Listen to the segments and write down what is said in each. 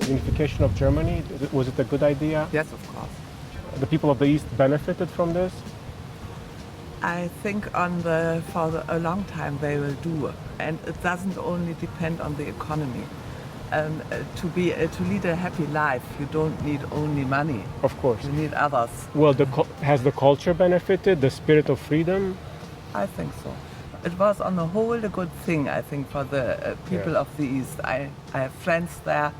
Unification of Germany, was it a good idea? Yes, of course. The people of the East benefited from this? I think for a long time they will do, and it doesn't only depend on the economy. To lead a happy life, you don't need only money. Of course. You need others. Well, has the culture benefited, the spirit of freedom? I think so. It was on the whole a good thing, I think, for the people of the East. I have friends there,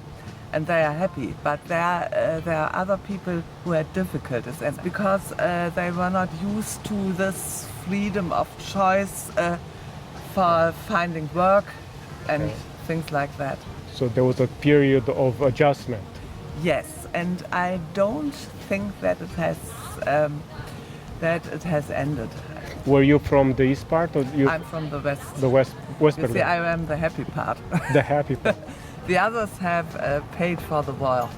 and they are happy. But there are other people who had difficulties, and because they were not used to this freedom of choice for finding work and things like that. So there was a period of adjustment. Yes, and I don't think that it has ended. Were you from the east part, or you? I'm from the west. The west You Berlin. see, I am the happy part. The happy part. The others have paid for the war.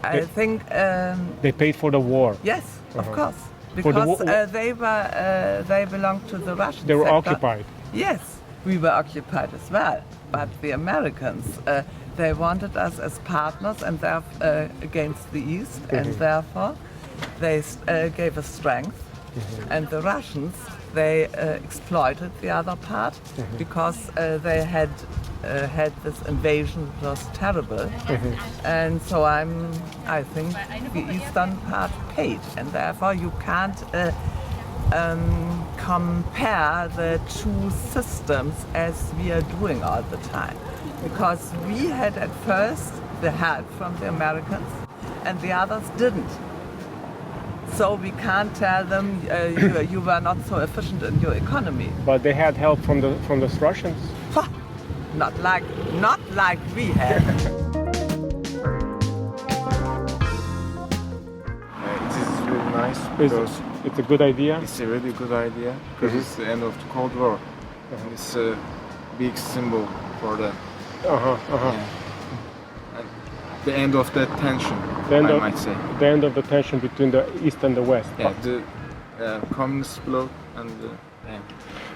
I think. They paid for the war. Yes, of course, For the because they belonged to the Russian. They were sector. occupied. Yes, we were occupied as well. But the Americans, they wanted us as partners and against the East, and therefore they gave us strength. And the Russians, they exploited the other part because they had this invasion that was terrible. And so I think the eastern part paid, and therefore you can't compare the two systems as we are doing all the time. Because we had at first the help from the Americans and the others didn't. So we can't tell them you were not so efficient in your economy. But they had help from the Russians. Not like we had. It is really nice because It's a good idea. it's a really good idea because it's the end of the Cold War. And it's a big symbol for them. Yeah. And the end of that tension, I might say. The end of the tension between the East and the West. Yeah, the communist bloc and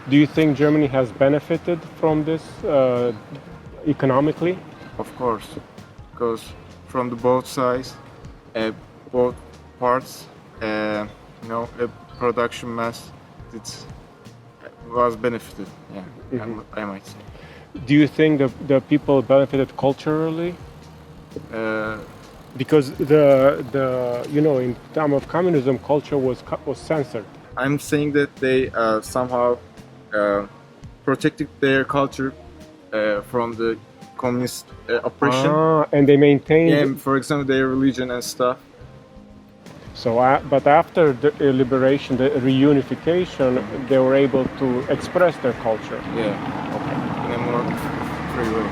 Do you think Germany has benefited from this economically? of course, because from the both sides, both parts, production mass, it was benefited. Yeah, I might say. Do you think the people benefited culturally? Because in time of communism, culture was censored. I'm saying that they somehow protected their culture from the communist oppression. And they maintained. Yeah, for example, their religion and stuff. So, but after the liberation, the reunification, they were able to express their culture. Yeah, in a more free way.